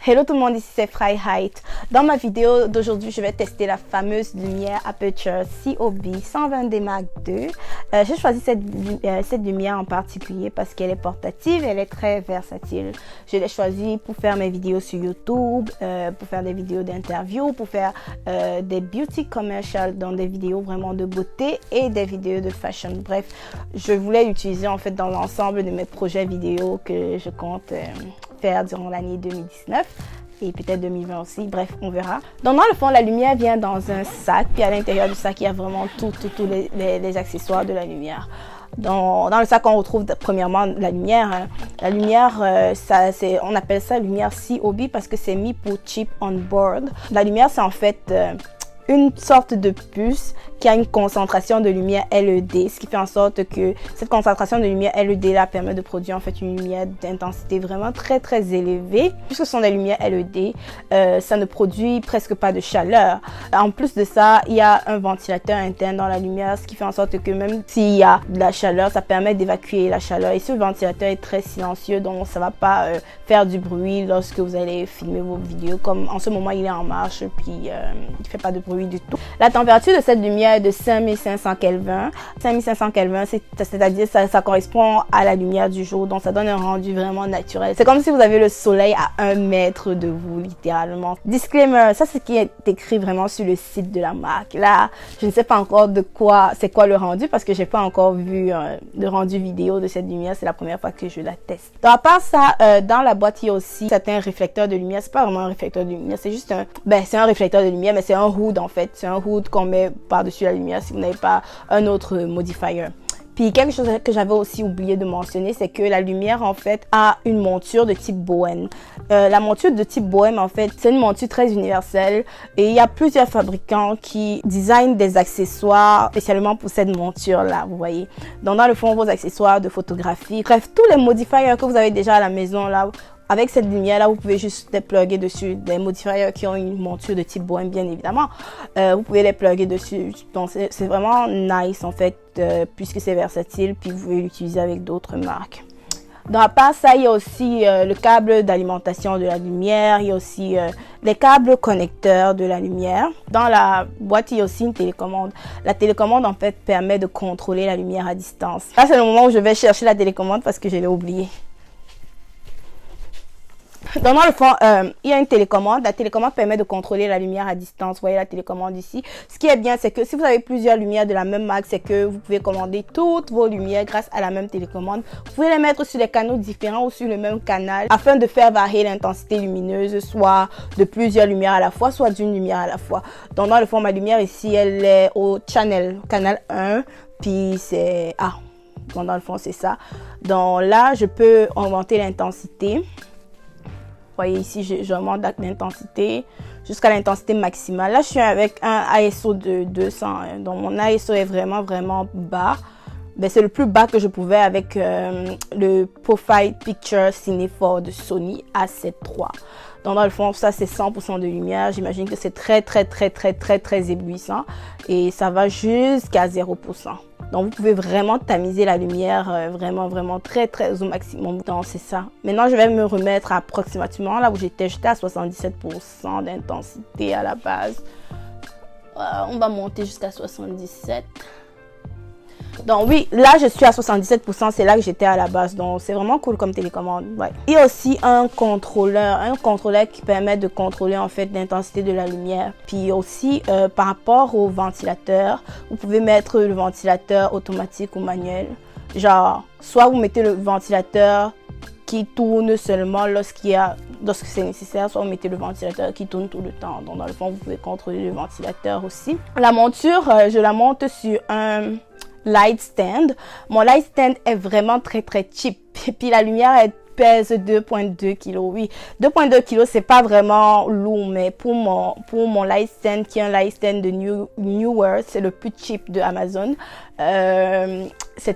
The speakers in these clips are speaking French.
Hello tout le monde, ici c'est Freiheit. Dans ma vidéo d'aujourd'hui, je vais tester la fameuse lumière Aputure COB 120D Mark II. J'ai choisi cette lumière en particulier parce qu'elle est portative, elle est très versatile. Je l'ai choisie pour faire mes vidéos sur YouTube, pour faire des vidéos d'interview, pour faire des beauty commercials dans des vidéos vraiment de beauté et des vidéos de fashion. Bref, je voulais l'utiliser en fait dans l'ensemble de mes projets vidéo que je compte faire durant l'année 2019 et peut-être 2020 aussi, bref, on verra. Donc dans le fond, la lumière vient dans un sac, puis à l'intérieur du sac, il y a vraiment tous les accessoires de la lumière. Dans le sac, on retrouve premièrement la lumière. La lumière, on appelle ça lumière COB parce que c'est mis pour Chip on Board. La lumière, c'est en fait une sorte de puce qui a une concentration de lumière LED, ce qui fait en sorte que cette concentration de lumière LED là permet de produire en fait une lumière d'intensité vraiment très élevée. Puisque ce sont des lumières LED, ça ne produit presque pas de chaleur. En plus de ça, il y a un ventilateur interne dans la lumière, ce qui fait en sorte que même s'il y a de la chaleur, ça permet d'évacuer la chaleur. Et ce ventilateur est très silencieux, donc ça va pas faire du bruit lorsque vous allez filmer vos vidéos. Comme en ce moment, il est en marche, puis il fait pas de bruit du tout. La température de cette lumière est de 5500 Kelvin. 5500 Kelvin, c'est-à-dire ça correspond à la lumière du jour, donc ça donne un rendu vraiment naturel. C'est comme si vous avez le soleil à 1 mètre de vous, littéralement. Disclaimer, ça c'est ce qui est écrit vraiment sur le site de la marque. Là, je ne sais pas encore c'est quoi le rendu parce que j'ai pas encore vu le rendu vidéo de cette lumière. C'est la première fois que je la teste. Donc, à part ça, dans la boîte, il y a aussi certains réflecteurs de lumière. C'est pas vraiment un réflecteur de lumière, c'est juste c'est un réflecteur de lumière, mais c'est un hood en fait. C'est un hood qu'on met par-dessus la lumière si vous n'avez pas un autre modifier. Puis quelque chose que j'avais aussi oublié de mentionner, c'est que la lumière en fait a une monture de type bohème. La monture de type bohème en fait, c'est une monture très universelle et il y a plusieurs fabricants qui designent des accessoires spécialement pour cette monture là, vous voyez. Donc dans le fond, vos accessoires de photographie, bref, tous les modifiers que vous avez déjà à la maison là, avec cette lumière là, vous pouvez juste les plugger dessus, des modifiers qui ont une monture de type bohème bien évidemment. Vous pouvez les plugger dessus, donc c'est vraiment nice en fait, puisque c'est versatile, puis vous pouvez l'utiliser avec d'autres marques. Donc à part ça, il y a aussi le câble d'alimentation de la lumière, il y a aussi les câbles connecteurs de la lumière. Dans la boîte, il y a aussi une télécommande. La télécommande en fait permet de contrôler la lumière à distance. Là c'est le moment où je vais chercher la télécommande parce que je l'ai oublié. Donc dans le fond, il y a une télécommande. La télécommande permet de contrôler la lumière à distance. Vous voyez la télécommande ici. Ce qui est bien, c'est que si vous avez plusieurs lumières de la même marque, c'est que vous pouvez commander toutes vos lumières grâce à la même télécommande. Vous pouvez les mettre sur des canaux différents ou sur le même canal afin de faire varier l'intensité lumineuse, soit de plusieurs lumières à la fois, soit d'une lumière à la fois. Donc dans le fond, ma lumière ici, elle est au canal 1, puis c'est A. Donc dans le fond, c'est ça. Donc là, je peux augmenter l'intensité. Vous voyez ici, j'augmente l'intensité jusqu'à l'intensité maximale. Là, je suis avec un ISO de 200. Donc, mon ISO est vraiment bas. C'est le plus bas que je pouvais avec le Profile Picture Cine 4 de Sony A7 III. Donc, dans le fond, ça, c'est 100% de lumière. J'imagine que c'est très éblouissant. Et ça va jusqu'à 0%. Donc, vous pouvez vraiment tamiser la lumière vraiment très au maximum. Donc, c'est ça. Maintenant, je vais me remettre approximativement là où j'étais à 77% d'intensité à la base. On va monter jusqu'à 77%. Donc oui, là je suis à 77%, c'est là que j'étais à la base, donc c'est vraiment cool comme télécommande. Ouais. Il y a aussi un contrôleur qui permet de contrôler en fait l'intensité de la lumière. Puis aussi par rapport au ventilateur, vous pouvez mettre le ventilateur automatique ou manuel. Genre, soit vous mettez le ventilateur qui tourne seulement lorsque c'est nécessaire, soit vous mettez le ventilateur qui tourne tout le temps. Donc dans le fond, vous pouvez contrôler le ventilateur aussi. La monture, je la monte sur un light stand. Mon light stand est vraiment très cheap. Et puis la lumière, elle pèse 2.2 kg. Oui, 2.2 kg, c'est pas vraiment lourd, mais pour mon light stand, qui est un light stand de Newer, c'est le plus cheap de Amazon. C'est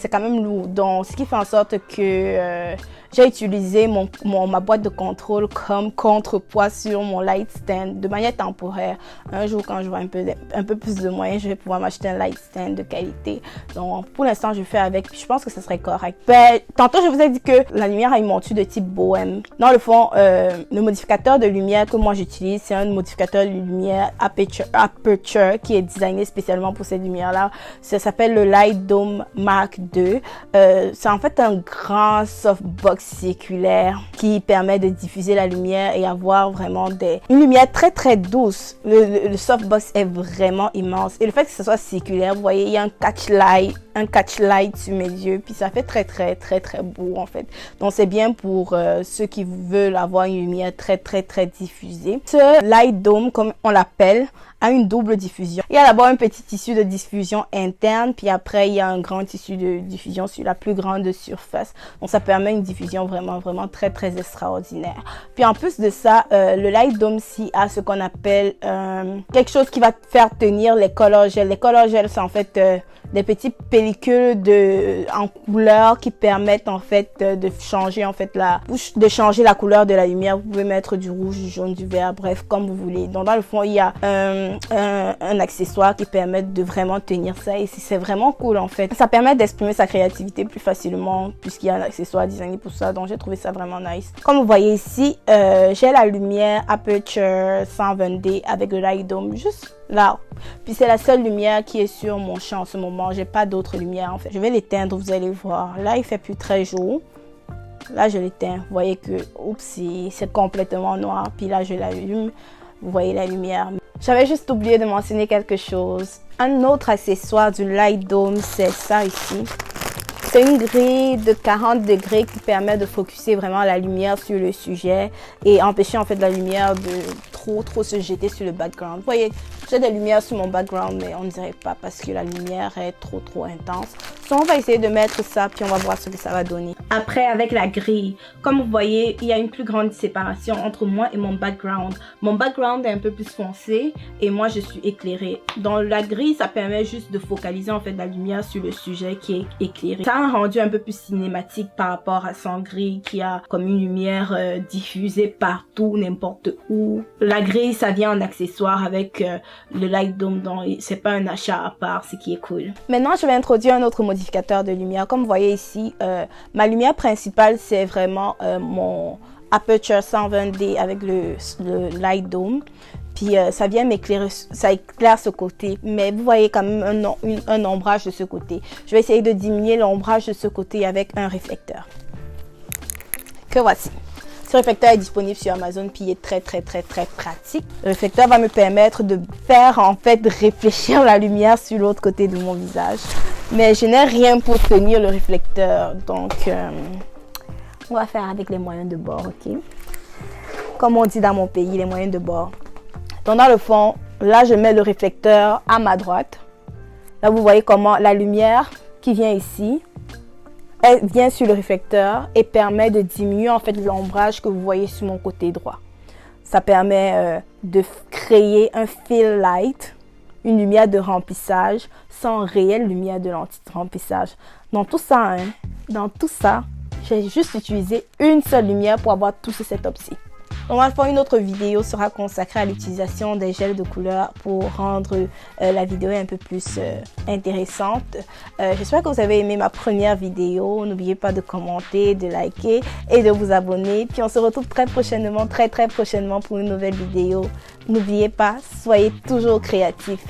quand même lourd. Donc, ce qui fait en sorte que j'ai utilisé ma boîte de contrôle comme contrepoids sur mon light stand de manière temporaire. Un jour, quand je vois un peu plus de moyens, je vais pouvoir m'acheter un light stand de qualité. Donc, pour l'instant, je fais avec. Je pense que ce serait correct. Ben, tantôt, je vous ai dit que la lumière a une monture de type bohème. Dans le fond, le modificateur de lumière que moi j'utilise, c'est un modificateur de lumière Aperture qui est designé spécialement pour cette lumière-là. Ça s'appelle le Light Dome Mark II. C'est en fait un grand softbox circulaire qui permet de diffuser la lumière et avoir vraiment une lumière très très douce. Le softbox est vraiment immense et le fait que ce soit circulaire, vous voyez, il y a un catch light sur mes yeux, puis ça fait très très très très beau en fait. Donc c'est bien pour ceux qui veulent avoir une lumière très très très diffusée. Ce Light Dome, comme on l'appelle, a une double diffusion. Il y a d'abord un petit tissu de diffusion interne, puis après il y a un grand tissu de diffusion sur la plus grande surface. Donc ça permet une diffusion vraiment vraiment très très extraordinaire. Puis en plus de ça, le Light Dome-ci a ce qu'on appelle quelque chose qui va faire tenir les color gels. Les color gels, c'est en fait des petites pellicules en couleur qui permettent en fait de changer la couleur de la lumière. Vous pouvez mettre du rouge, du jaune, du vert, bref, comme vous voulez. Donc dans le fond, il y a un accessoire qui permet de vraiment tenir ça et c'est vraiment cool en fait. Ça permet d'exprimer sa créativité plus facilement puisqu'il y a un accessoire designé pour ça. Donc j'ai trouvé ça vraiment nice. Comme vous voyez ici, j'ai la lumière Aperture 120D avec le Light Dome juste là. Puis c'est la seule lumière qui est sur mon champ en ce moment. J'ai pas d'autres lumières en fait. Je vais l'éteindre, vous allez voir. Là, il fait plus très jour. Là, je l'éteins. Vous voyez que, oups, c'est complètement noir. Puis là, je l'allume. Vous voyez la lumière. J'avais juste oublié de mentionner quelque chose. Un autre accessoire du Light Dome, c'est ça ici. C'est une grille de 40 degrés qui permet de focuser vraiment la lumière sur le sujet et empêcher en fait la lumière de trop se jeter sur le background. Vous voyez, j'ai des lumières sur mon background, mais on ne dirait pas parce que la lumière est trop intense. Donc, on va essayer de mettre ça, puis on va voir ce que ça va donner. Après, avec la grille, comme vous voyez, il y a une plus grande séparation entre moi et mon background. Mon background est un peu plus foncé et moi, je suis éclairée. Dans la grille, ça permet juste de focaliser en fait la lumière sur le sujet qui est éclairé. Ça a un rendu un peu plus cinématique par rapport à son grille qui a comme une lumière diffusée partout, n'importe où. La grille, ça vient en accessoire avec le Light Dome, donc c'est pas un achat à part, ce qui est cool. Maintenant, je vais introduire un autre modificateur de lumière. Comme vous voyez ici, ma lumière principale, c'est vraiment mon Aperture 120D avec le Light Dome. Puis ça vient m'éclairer, ça éclaire ce côté, mais vous voyez quand même un ombrage de ce côté. Je vais essayer de diminuer l'ombrage de ce côté avec un réflecteur. Que voici. Ce réflecteur est disponible sur Amazon, puis il est très pratique. Le réflecteur va me permettre de faire en fait réfléchir la lumière sur l'autre côté de mon visage. Mais je n'ai rien pour tenir le réflecteur, donc on va faire avec les moyens de bord, ok? Comme on dit dans mon pays, les moyens de bord. Donc dans le fond, là je mets le réflecteur à ma droite. Là vous voyez comment la lumière qui vient ici, elle vient sur le réflecteur et permet de diminuer en fait l'ombrage que vous voyez sur mon côté droit. Ça permet de créer un fill light, une lumière de remplissage sans réelle lumière de remplissage. Dans tout ça, j'ai juste utilisé une seule lumière pour avoir tout ce setup-ci. On va faire une autre vidéo sera consacrée à l'utilisation des gels de couleur pour rendre la vidéo un peu plus intéressante. J'espère que vous avez aimé ma première vidéo. N'oubliez pas de commenter, de liker et de vous abonner. Puis on se retrouve très prochainement pour une nouvelle vidéo. N'oubliez pas, soyez toujours créatifs.